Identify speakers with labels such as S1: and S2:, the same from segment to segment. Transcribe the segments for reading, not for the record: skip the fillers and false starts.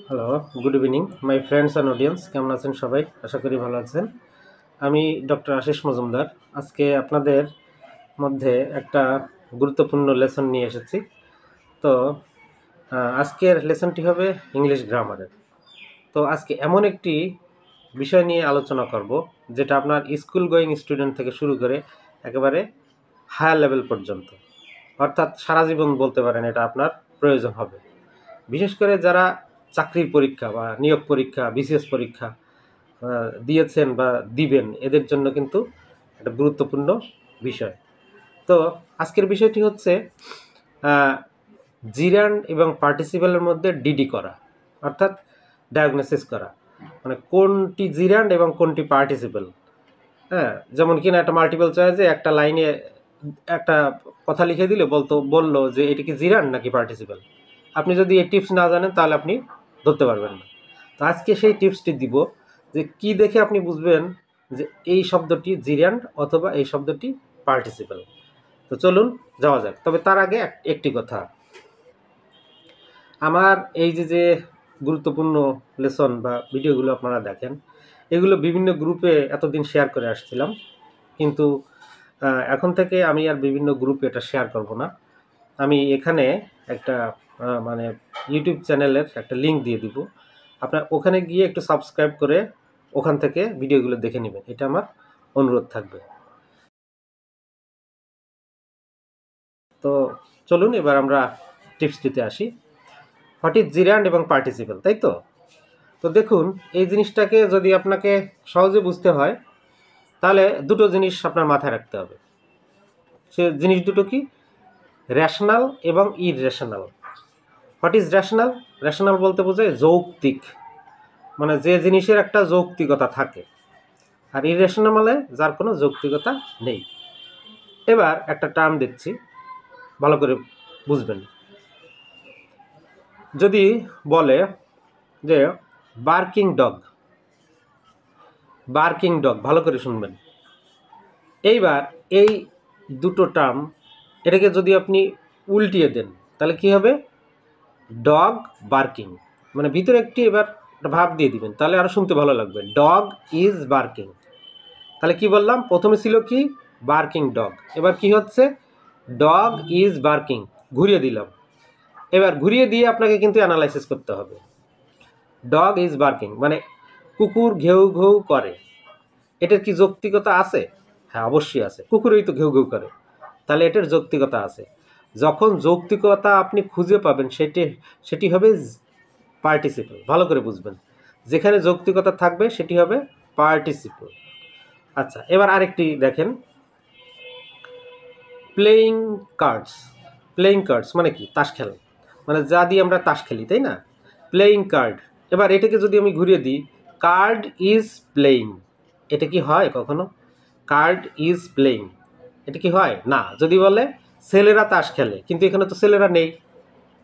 S1: Hello, good evening my friends and audience. কেমন আছেন সবাই? আশা করি ভালো আছেন। আমি ডক্টর আশিস মজুমদার। আজকে আপনাদের মধ্যে একটা গুরুত্বপূর্ণ লেসন নিয়ে এসেছি। তো আজকের লেসনটি হবে ইংলিশ গ্রামারের। তো আজকে এমন একটি বিষয় নিয়ে আলোচনা করব যেটা আপনার স্কুল গোয়িং স্টুডেন্ট থেকে শুরু করে একেবারে হায়ার লেভেল পর্যন্ত, অর্থাৎ সারা জীবন বলতে পারেন এটা আপনার প্রয়োজন হবে। বিশেষ করে যারা চাকরির পরীক্ষা বা নিয়োগ পরীক্ষা, বিসিএস পরীক্ষা দিয়েছেন বা দিবেন, এদের জন্য কিন্তু একটা গুরুত্বপূর্ণ বিষয়। তো আজকের বিষয়টি হচ্ছে জিরান্ড এবং পার্টিসিপেলের মধ্যে ডিডি করা, অর্থাৎ ডায়াগনোসিস করা, মানে কোনটি জিরান্ড এবং কোনটি পার্টিসিপেল। হ্যাঁ, যেমন কিনা একটা মাল্টিপল চয়েসে একটা লাইনে একটা কথা লিখে দিলে বললো যে এটি কি জিরান্ড নাকি পার্টিসিপেল। আপনি যদি এই টিপস না জানেন তাহলে আপনি ধরতে পারবেন না। তো আজকে সেই টিপসটি দিব যে কি দেখে আপনি বুঝবেন যে এই শব্দটি জিরান্ড অথবা এই শব্দটি পার্টিসিপেল। তো চলুন যাওয়া যাক। তবে তার আগে একটি কথা, আমার এই যে গুরুত্বপূর্ণ লেসন বা ভিডিওগুলো আপনারা দেখেন, এগুলো বিভিন্ন গ্রুপে এতদিন শেয়ার করে আসছিলাম, কিন্তু এখন থেকে আমি আর বিভিন্ন গ্রুপে এটা শেয়ার করব না। আমি এখানে একটা মানে ইউটিউব চ্যানেলের একটা লিঙ্ক দিয়ে দিব, আপনার ওখানে গিয়ে একটু সাবস্ক্রাইব করে ওখান থেকে ভিডিওগুলো দেখে নেবেন, এটা আমার অনুরোধ থাকবে। তো চলুন এবার আমরা টিপসটিতে আসি। হোয়াট ইজ জিরান্ড এবং পার্টিসিপেল, তাই তো? তো দেখুন, এই জিনিসটাকে যদি আপনাকে সহজে বুঝতে হয় তাহলে দুটো জিনিস আপনার মাথায় রাখতে হবে। সে জিনিস দুটো কি? রেশনাল এবং irrational. What is rational? Rational বলতে বোঝায় যৌক্তিক, মানে যে জিনিসের একটা যৌক্তিকতা থাকে, আর ইররেশনাল মানে যার কোনো যৌক্তিকতা নেই। এবার একটা টার্ম দিচ্ছি, ভালো করে বুঝবেন। যদি বলে যে বার্কিং ডগ, বার্কিং ডগ, ভালো করে শুনবেন। এইবার এই দুটো টার্ম, এটাকে যদি আপনি উল্টিয়ে দেন তাহলে কি হবে? ডগ বার্কিং, মানে ভিতরে একটি এবার একটা ভাব দিয়ে দিবেন, তাহলে আরও শুনতে ভালো লাগবে। ডগ ইজ বার্কিং, তাহলে কি বললাম? প্রথমে ছিল কি? Barking dog. এবার কি হচ্ছে? Dog is barking. ঘুরিয়ে দিলাম। এবার ঘুরিয়ে দিয়ে আপনাকে কিন্তু অ্যানালাইসিস করতে হবে। ডগ ইজ বার্কিং মানে কুকুর ঘেউ ঘেউ করে, এটার কি যৌক্তিকতা আছে? হ্যাঁ, অবশ্যই আছে। কুকুরই তো ঘেউ ঘেউ করে, তাহলে এটার যৌক্তিকতা আছে। যখন যৌক্তিকতা আপনি খুঁজে পাবেন সেটি হবে পার্টিসিপল। ভালো করে বুঝবেন, যেখানে যৌক্তিকতা থাকবে সেটি হবে পার্টিসিপল। আচ্ছা, এবার আরেকটি দেখেন, প্লেয়িং কার্ডস। প্লেয়িং কার্ডস মানে কি? তাস খেলা, মানে যা দিয়ে আমরা তাস খেলি, তাই না? Playing card. এবার এটাকে যদি আমি ঘুরিয়ে দিই, কার্ড ইজ প্লেয়িং, এটা কি হয় কখনো? কার্ড ইজ প্লেয়িং, এটা কি হয়? না। যদি বলে ছেলেরা তাস খেলে, কিন্তু এখানে তো ছেলেরা নেই,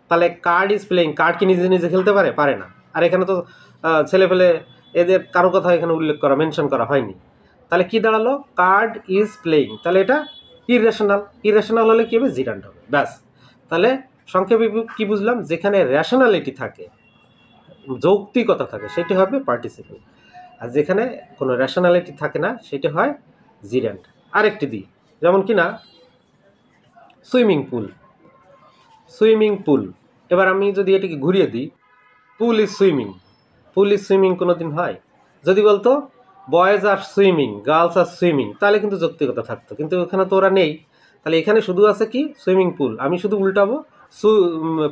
S1: তাহলে কার্ড ইজ প্লেয়িং, কার্ড কি নিজে নিজে খেলতে পারে? পারে না। আর এখানে তো ছেলে ফেলে এদের কারো কথা এখানে উল্লেখ করা, মেনশন করা হয়নি। তাহলে কি দাঁড়ালো? Card is playing. তাহলে এটা ইররেশনাল। ইররেশনাল হলে কি হবে? জিরান্ড হবে। ব্যাস। তাহলে সংক্ষেপে কি বুঝলাম? যেখানে রেশনালিটি থাকে, যৌক্তিকতা থাকে, সেটি হবে পার্টিসিপেল। আর যেখানে কোনো রেশনালিটি থাকে না সেটি হয় জিরান্ড। আরেকটি দিই, যেমন কি না সুইমিং পুল। সুইমিং পুল, এবার আমি যদি এটিকে ঘুরিয়ে দিই, pool is swimming. Pool is swimming কোনো দিন হয়? যদি বলতো boys are swimming, girls are swimming, তাহলে কিন্তু যৌক্তিকতা থাকতো, কিন্তু এখানে তো ওরা নেই। তাহলে এখানে শুধু আছে কি? Swimming pool. আমি শুধু উল্টাবো,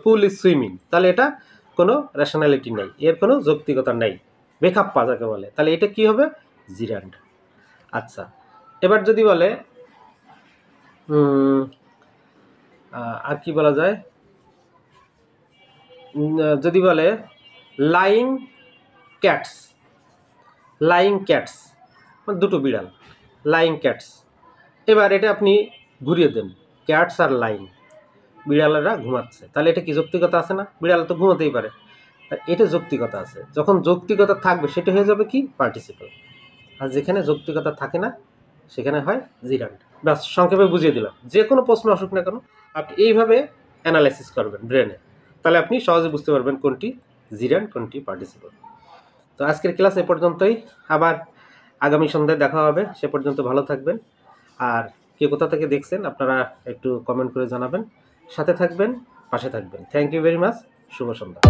S1: পুল ইজ সুইমিং, তাহলে এটা কোনো রেশনালিটি নেই, এর কোনো যৌক্তিকতা নেই, বেখাপ্পা যাকে বলে। তাহলে এটা কি হবে? জিরান্ড। আচ্ছা, এবার যদি বলে আর কি বলা যায়, যদি বলে লাইং ক্যাটস। লাইং ক্যাটস মানে দুটো বিড়াল, লাইং ক্যাটস। এবার এটা আপনি ঘুরিয়ে দেন, ক্যাটস আর লাইং, বিড়ালেরা ঘুমাচ্ছে। তাহলে এটা কি যৌক্তিকতা আছে না? বিড়াল তো ঘুমাতেই পারে, এটা যৌক্তিকতা আছে। যখন যৌক্তিকতা থাকবে সেটা হয়ে যাবে কি? পার্টিসিপল। আর যেখানে যৌক্তিকতা থাকে না সেখানে হয় জিরান্ড। ব্যাস, সংক্ষেপে বুঝিয়ে দিলাম। যে কোনো প্রশ্ন আসুক না কেন আপনি এইভাবে অ্যানালাইসিস করবেন ব্রেনে, তাহলে আপনি সহজে বুঝতে পারবেন কোনটি জিরান্ড কোনটি পার্টিসিপল। তো আজকের ক্লাস এ পর্যন্তই, আবার আগামী সন্ধ্যায় দেখা হবে। সে পর্যন্ত ভালো থাকবেন। আর কে কোথা থেকে দেখছেন আপনারা একটু কমেন্ট করে জানাবেন। সাথে থাকবেন, পাশে থাকবেন। Thank you very much. শুভ সন্ধ্যা।